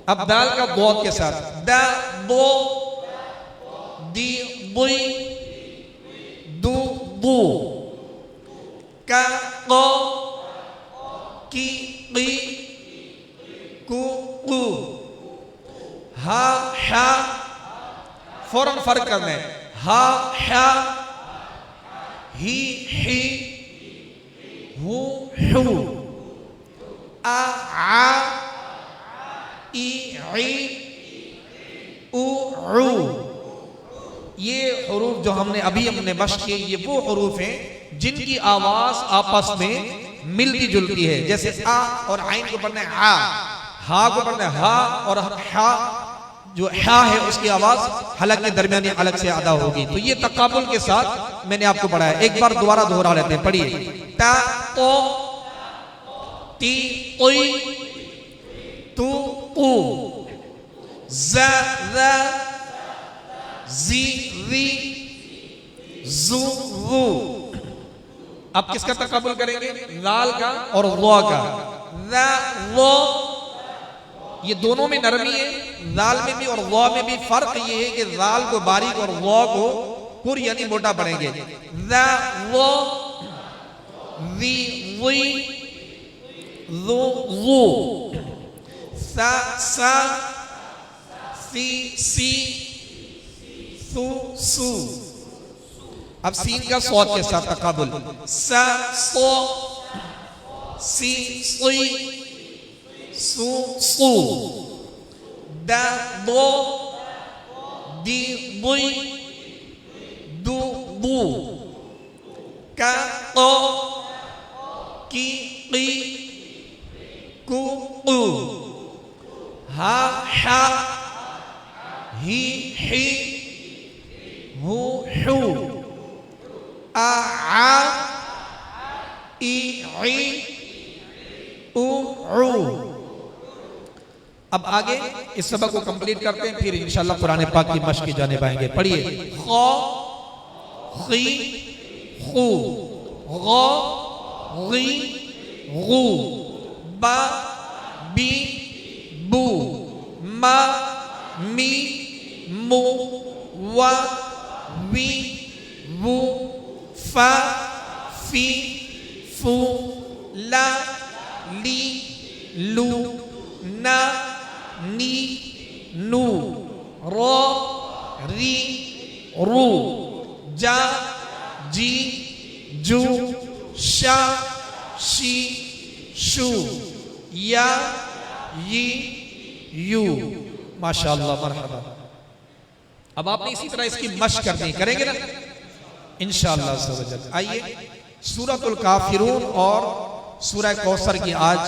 अब दाल का दौद के साथ दा दो दी बुई दू बू का को की कु कु हा हा। फौरन फर्क करना है। हा हा ही ही हु हु आ आ ई ई उ उ। ये हुरूफ जो हमने मश्क किए, ये वो हुरूफ हैं जिनकी आवाज आपस में मिलती जुलती है। जैसे आ और आइन को पढ़ना है आ, हा को पढ़ना है हा, और हा जो हा है उसकी आवाज हलक के दरमियानी हलक से अदा होगी। तो ये तकाबुल के साथ मैंने आपको पढ़ाया। एक बार दोबारा दोहरा लेते हैं, पढ़िए। ता तो ती उई तू उ ज़ ज़ जी री जू वू। अब किसका तकाबुल करेंगे? लाल का और वा का। ला वो, ये दोनों में नरमी है, लाल में भी और वा में भी। फर्क ये है कि लाल को बारीक और वा को पुर यानी मोटा पढ़ेंगे। ला वो वी वी लो वो सा सा सी सी सु सु। अब सीन का स्वाद के साथ तकाबुल। सा सो सी सुई सु सु दा दो दी बुई दू बू का को की कु कु हा हा ही ही हु हु आ आ ई ई उ उ। अब आगे इस सबक को कंप्लीट करते हैं, फिर इंशाल्लाह कुरान पाक की मश्क की जाने पाएंगे। पढ़िए। खो खी खू गो गी गू बा बी बू मा मी मु वा वी वू फा फी फू ला ली लू ना नी नू रो री रू जा जी जू शा शी शू या यी यू। माशाअल्लाह, मरहबा। अब आपने इसी तरह इसकी मश्क करनी, करेंगे ना इंशाअल्लाह सवजल। आइए, सूरतुल काफिरून और सूरह कौसर की आज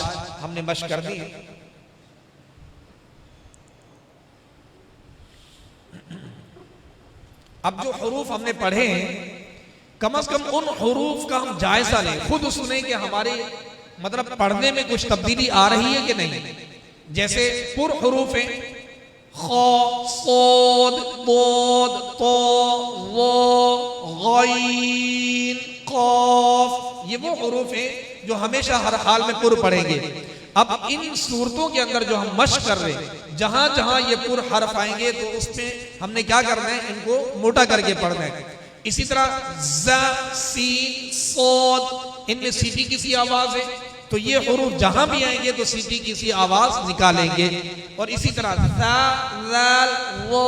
हमने मश्क कर दी है। अब जो हुरूफ हमने पढ़े हैं, कम से कम उन हुरूफ का हम जायजा लें, खुद सुने कि हमारे मतलब पढ़ने में कुछ तब्दीली आ रही है कि नहीं। जैसे पुर हुरूफ हैं, खो सोद बोद तो वो गईन कौफ, ये वो हुरूफ हैं जो हमेशा हर हाल में पुर पढ़ेंगे। अब इन सूरतों के अंदर जो हम मश्क कर रहे हैं, जहां जहां ये पुर हरफ आएंगे तो उसमें हमने क्या करना है, इनको मोटा करके पढ़ना है। इसी तरह ज़ सीन सोद, इनमें सीधी किसी आवाज है, तो ये हुरूफ जहां भी आएंगे तो सीधी किसी आवाज निकालेंगे। और इसी तरह ज़ा ज़ाल वो,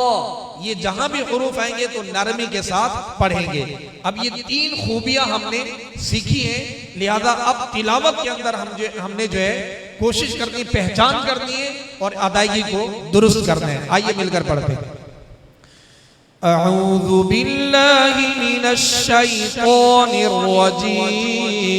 ये जहां भी हुरूफ आएंगे तो नरमी के साथ पढ़ेंगे। अब ये तीन खूबियां हमने सीखी हैं, लिहाजा अब तिलावत के अंदर हमने जो है कोशिश करनी, पहचान करनी है और अदायगी को दुरुस्त करना है। आइए मिलकर पढ़ते हैं। अऊज़ु बिल्लाहि मिनश शैतानिर रजीम।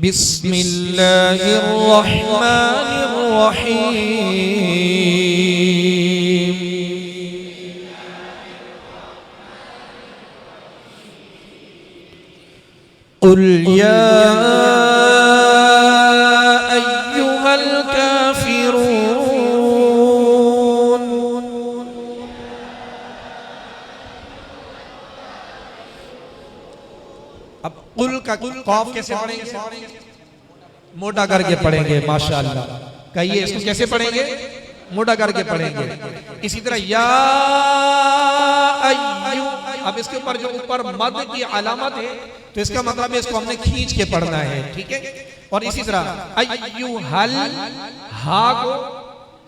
बिस्मिल्लाहिर्रहमानिर्रहीम। कुल या अय्युहल काफिरून। अब कुल का कौफ कैसे पढ़ेंगे? मोटा करके पढ़ेंगे। माशाअल्लाह, कहिए इसको कैसे पढ़ेंगे? मोटा करके पढ़ेंगे। इसी तरह या अय्यु, अब इसके ऊपर जो ऊपर मद की अलामत है तो इसका मतलब है इसको हमने खींच के पढ़ना है, ठीक है। और इसी तरह अय्यु हल, हा को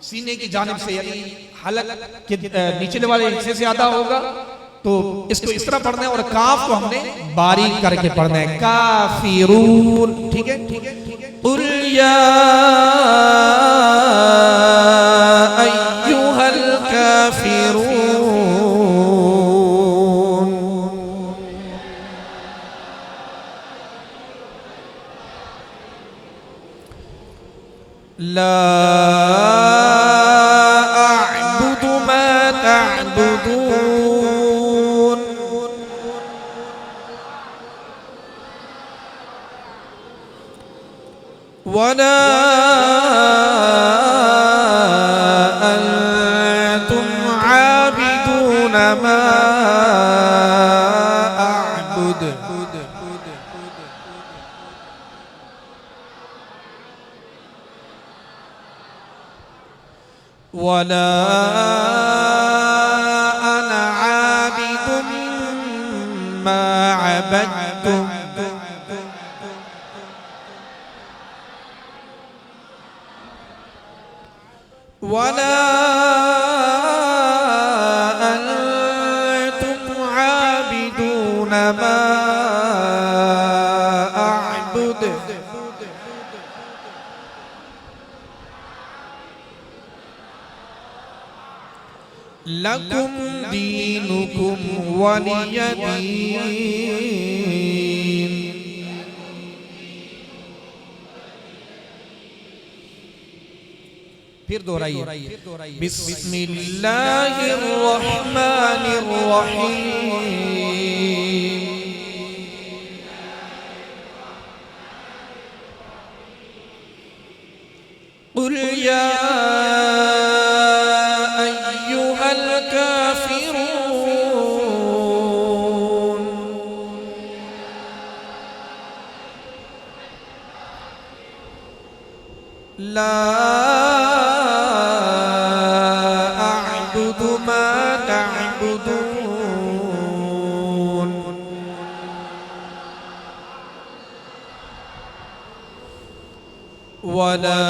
सीने की जानिब से यानी हलक के निचले वाले हिस्से से आधा होगा तो इसको इस तरह पढ़ना है। और काफ को हमने बारीक करके पढ़ना है, काफिरून, ठीक है, ठीक है, ठीक है। कुल या अय्युहल काफिरून। ला अअबुदु मा तअबुदून। वला अंतुम आबिदून मा अअबुद। वला अना आबिदुम मा अबदतुम। वला अंतुम आबिदून मा अअबुद। लकुम दीनुकुम वलिय दीन। फिर दोहराइए, बिस्मिल्लाहिर्रहमानिर्रहीम। कुल या अय्युहल काफिरून। ला अअबुदु मा तअबुदून। वला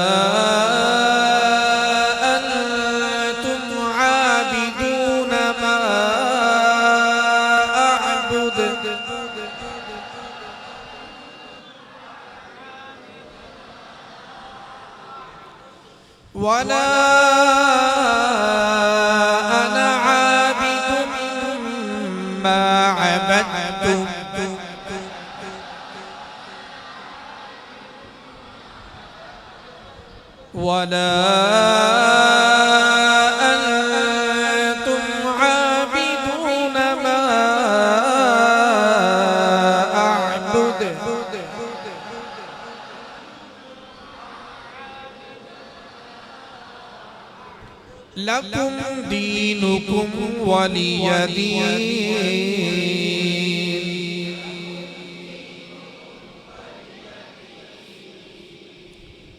अंतुम आबिदून मा अअबुद। वला अना आबिदुम मा अबदतुम। वला अंतुम आबिदून मा अअबुद। लकुम दीनुकुम वलिय दीन।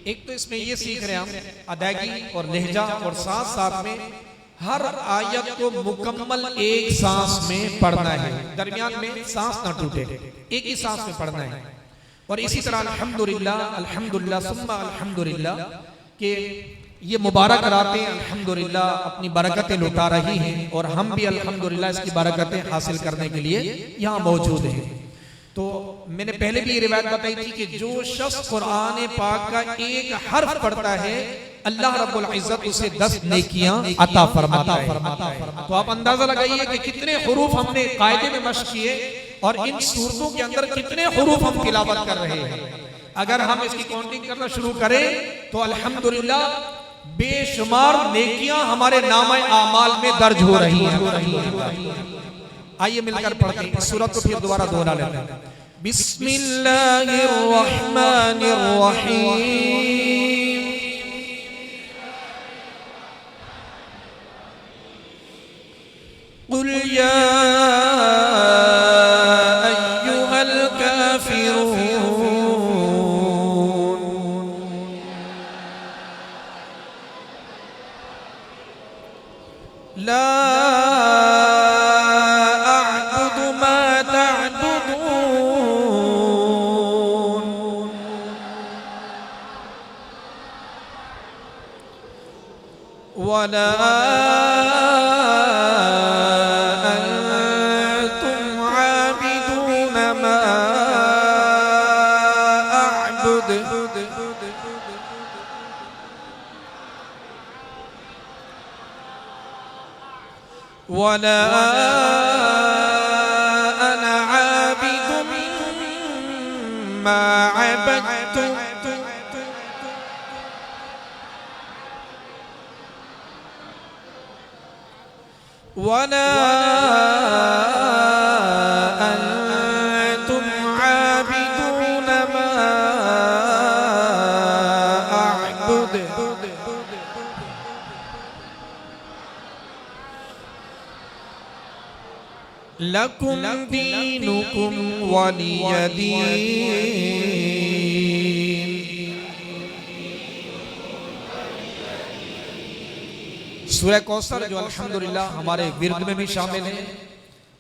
एक तो इसमें ये सीख रहे हैं हम अदायगी और लहजा, और साथ साथ में हर आयत को मुकम्मल एक सांस में पढ़ना है, दरमियान में सांस ना टूटे, एक ही सांस में पढ़ना है। और इसी तरह अल्हम्दुलिल्लाह अल्हम्दुलिल्लाह सुम्मा अल्हम्दुलिल्लाह के ये मुबारक रातें अल्हम्दुलिल्लाह अपनी बरकतें लुटा रही हैं और हम भी अल्हम्दुलिल्लाह इसकी बरकतें हासिल करने के लिए यहाँ मौजूद हैं। तो मैंने पहले भी ये रिवायत बताई थी कि जो शख्स कुरान पाक का एक हर्फ पढ़ता है अल्लाह रब्बुल इज्जत उसे 10 नेकियां अता फरमाता है। तो आप अंदाजा लगाइए कि कितने हुरूफ हमने कायदे में मश्क किए और इन सूरतों के अंदर कितने हुरूफ हम तिलावत कर रहे हैं। अगर हम इसकी काउंटिंग करना शुरू करें तो अल्हम्दुलिल्लाह बेशुमार नेकियां हमारे नामे आमाल में दर्ज हो रही हैं। आइए मिलकर पढ़ते हैं इस सूरत को, फिर दोबारा दोहरा लेते हैं। बिस्मिल्लाहिर्रहमानिर्रहीम। कुल या अय्युहल काफिरून ला अअबुदु मा तअबुदून वला वला अना आबिदुम मा अबदतुम वला अंतुम आबिदून मा अअबुद लकुम दीनुकुम वलिय दीन। सूरह कौसर जो अल्हम्दुलिल्लाह हमारे विर्द में भी शामिल है,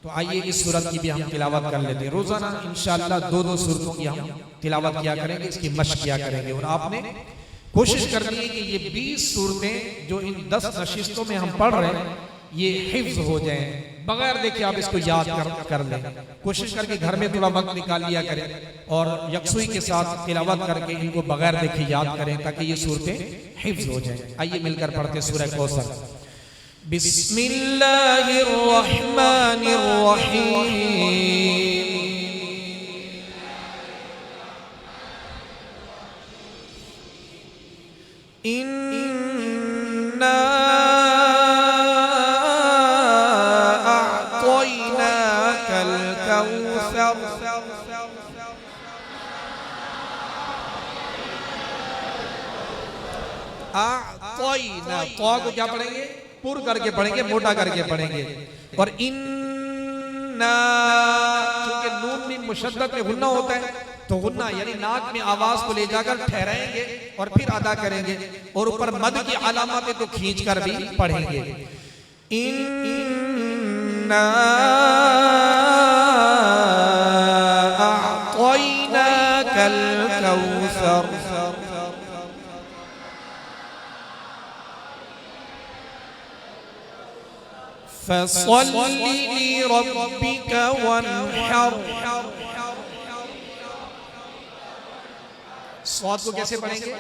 तो आइए इस सूरत की भी हम तिलावत कर लेते हैं। रोजाना इंशाअल्लाह दो सूरतों की हम तिलावत किया करेंगे, इसकी मशक किया करेंगे। और आपने कोशिश करनी है कि ये 20 सूरतें जो इन 10 नशिस्तों में हम पढ़ रहे हैं ये हिफ्ज हो जाएं, बगैर देखे आप इसको याद कर लें। कोशिश करके घर में थोड़ा वक्त निकाल लिया करें और यकसुई के साथ तिलावत करके इनको बगैर देखे याद करें ताकि ये सूरतें हिफ्ज हो जाएं। आइए मिलकर पढ़ते सूरह कौसर। बिस्मिल्लाहिर्रहमानिर्रहीम। इन्ना अअतयनाकल कौसर अअतयना, तो को क्या पढ़ेंगे? पुर करके पढ़ेंगे, मोटा करके पढ़ेंगे। और इन्ना, क्योंकि नून में मुशद्दद में गुन्ना होता है, तो गुन्ना यानी नाक में आवाज को ले जाकर ठहराएंगे और फिर अदा करेंगे। और ऊपर मद की अलामतें तो खींच कर भी पढ़ेंगे। इन्ना अअतयनाकल कौसर फसल्लि लिरब्बिक वन्हर। स्वाद को कैसे पढ़ेंगे?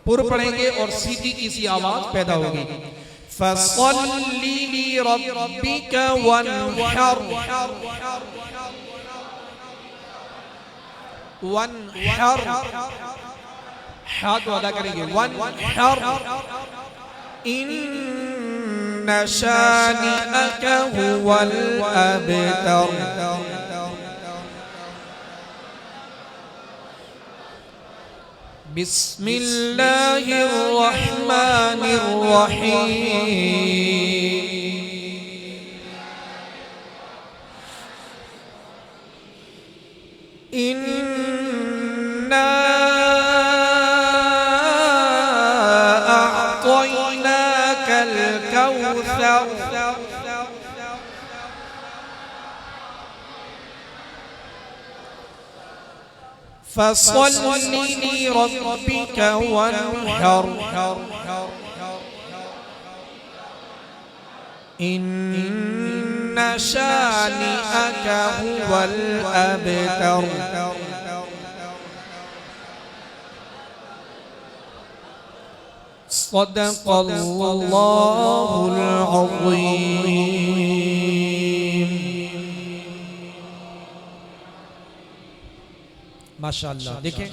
पुर पढ़ेंगे और सीधी किसी आवाज पैदा होगी। फसल्लि लिरब्बिक वन्हर। वन्हर हा तो अदा करेंगे। वन्हर इन्न शानिअक हुवल अबतर। बिस्मिल्लाहिर्रहमानिर्रहीम। इन्ना अअतयनाकल कौसर फसल्लि लिरब्बिक वन्हर। इन्न शानिअक हुवल अबतर। सदक़ल्लाहुल अज़ीम। माशाअल्लाह। देखें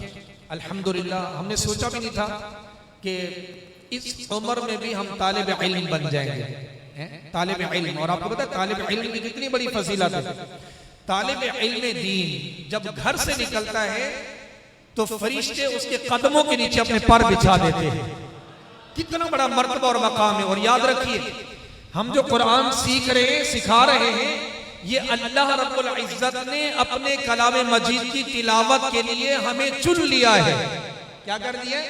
अल्हम्दुलिल्लाह, हमने सोचा भी नहीं था कि इस उम्र में भी हम तालिब इल्म बन जाएंगे। तालिब इल्म, और आपको पता है तालिब इल्म की कितनी बड़ी फजीलत है। तालिब इल्म दीन जब घर से निकलता है तो फरिश्ते उसके कदमों के नीचे अपने पर बिछा देते हैं। कितना बड़ा मर्तबा और मकाम है। और याद रखिए, हम जो कुरान सीख रहे हैं, सिखा रहे हैं, ये अल्लाह रब्बुल इज्जत ने अपने कलाम मजीद की तिलावत के लिए हमें चुन लिया है। क्या कर दिया है?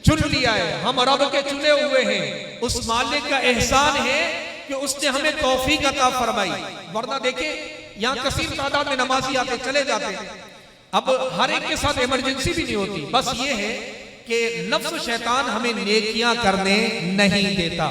चुन लिया है। हम रब के चुने हुए हैं। उस मालिक का एहसान है कि उसने हमें तौफीक अता फरमाई। वरना देखे यहाँ कसीर तादाद में नमाजी आते चले जाते। अब हर एक के साथ इमरजेंसी भी नहीं होती। बस ये है कि नफ्स शैतान हमें नेकियां करने नहीं देता।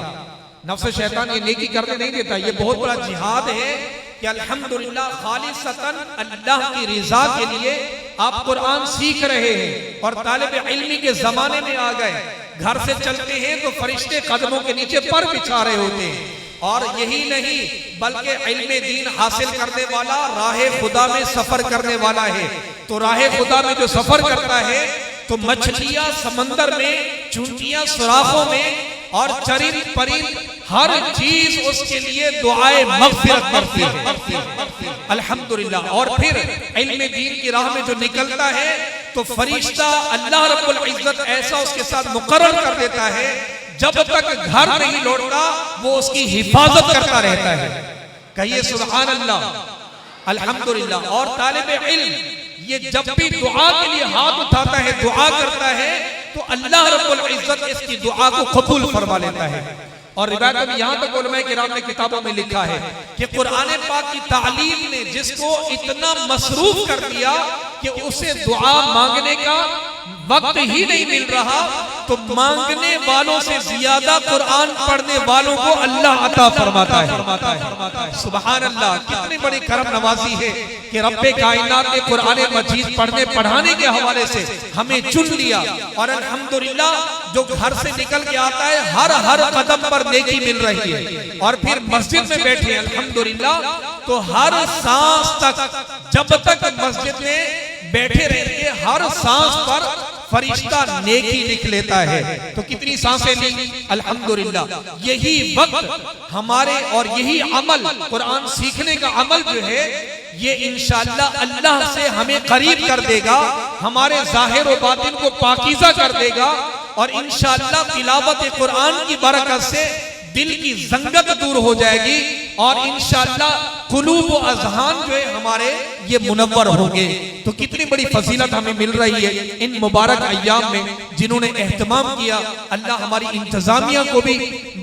नफ्स शैतान ये नेकी करने नहीं देता। ये बहुत बड़ा जिहाद है कि अल्हम्दुलिल्लाह खालिसतन अल्लाह की रिजा के लिए आप कुरान सीख रहे हैं और तालिब इल्मी के जमाने में आ गए। घर से चलते हैं तो फरिश्ते कदमों के नीचे पर बिछा रहे होते हैं। और यही नहीं बल्कि इल्मे दीन हासिल करने वाला राह खुदा में सफर करने वाला है। तो राह खुदा में जो सफर करता है तो मछलियां समंदर में, चूंटियां सुराखों में, और चरिंद परिंद हर चीज उसके लिए दुआए मग़फ़िरत करती है। अल्हम्दुलिल्लाह। और फिर इल्मे दीन की राह में जो निकलता है तो फरिश्ता अल्लाह रब्बुल इज्जत ऐसा उसके साथ मुकर्रर कर देता है, जब तक घर नहीं लौटता वो उसकी हिफाजत करता रहता है। कहिए सुभान अल्लाह, अल्हम्दुलिल्लाह। और तालिब इल्म ये जब भी दुआ के लिए हाथ उठाता है, दुआ करता है, तो अल्लाह रब्बुल इज्जत इसकी दुआ को कबूल फरमा लेता है। और रिवायत में यहाँ तक उलमाए किराम ने किताबों में लिखा है कि कुरान पाक की तालीम ने जिसको इतना मसरूफ कर दिया कि उसे दुआ मांगने का वक्त ही नहीं मिल रहा, तो मांगने वालों से ज्यादा कुरान पढ़ने वालों को अल्लाह अता फरमाता है। सुभान अल्लाह। कितनी बड़ी करम नवाजी है कि रब्बे कायनात ने कुरान मजीद पढ़ने पढ़ाने के हवाले से हमें चुन लिया। और अल्हम्दुलिल्लाह जो घर से निकल के आता है हर कदम पर नेकी मिल रही है। और फिर मस्जिद में बैठे अल्हम्दुलिल्लाह तो हर सांस तक, जब तक मस्जिद में बैठे रहेंगे, हर सांस पर फरिश्ता नेकी लिख लेता है। तो कितनी सांसें ली अल्हम्दुलिल्लाह। यही वक्त हमारे और यही अमल, कुरान सीखने का अमल जो है, ये इंशाअल्लाह अल्लाह से हमें करीब कर देगा, हमारे जाहिर और बातिन को पाकीज़ा कर देगा। और इंशाअल्लाह तिलावत कुरान की बरकत से दिल की जंगत दूर हो जाएगी और इंशाअल्लाह कुलूब व अज़हान जो है हमारे ये मुनव्वर होंगे। तो कितनी बड़ी फजीलत हमें मिल रही है इन मुबारक अय्याम में जिन्होंने एहतमाम किया। अल्लाह हमारी इंतजामिया को भी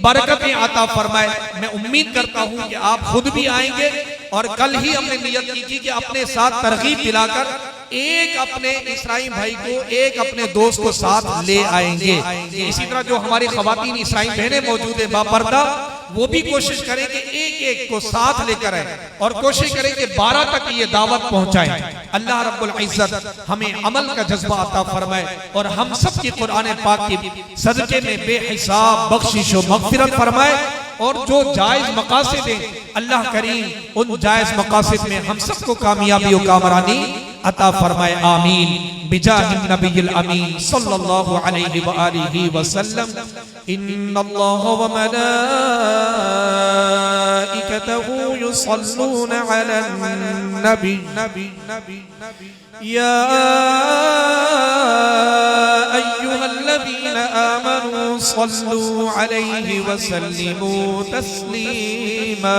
बरकतें अता फरमाए। मैं उम्मीद करता हूँ कि आप खुद भी आएंगे। और कल ही हमने नियत की थी कि अपने साथ तरगीब दिलाकर एक अपने इसराई भाई को, एक अपने दोस्त को साथ ले आएंगे। इसी तरह जो हमारी ख़वातीन इसराई बहनें मौजूद है बापर्दा, वो भी कोशिश करें कि एक एक को साथ लेकर आए और कोशिश करें कि 12 तक ये दावत पहुंचाएं। अल्लाह रब्बुल इज्जत हमें अमल का जज्बा अता फरमाए और हम सब की कुरान पाक की सदके में बेहिसाब बख्शिश व मग़फ़िरत फरमाए। और जो जायज मकासद हैं अल्लाह करीम उन जायज मकासद में हम सबको कामयाबी और कामरानी अता फरमाए। आमीन बिजाहिन नबिय्यिल अमीन सल्लल्लाहु अलैहि व आलिहि वसल्लम। इन्नल्लाह व मलाइकतहु युसल्लूना अलन नबी या अय्युहल्लज़ीना आमनू सल्लू अलैहि वसल्लिमू तस्लीमा।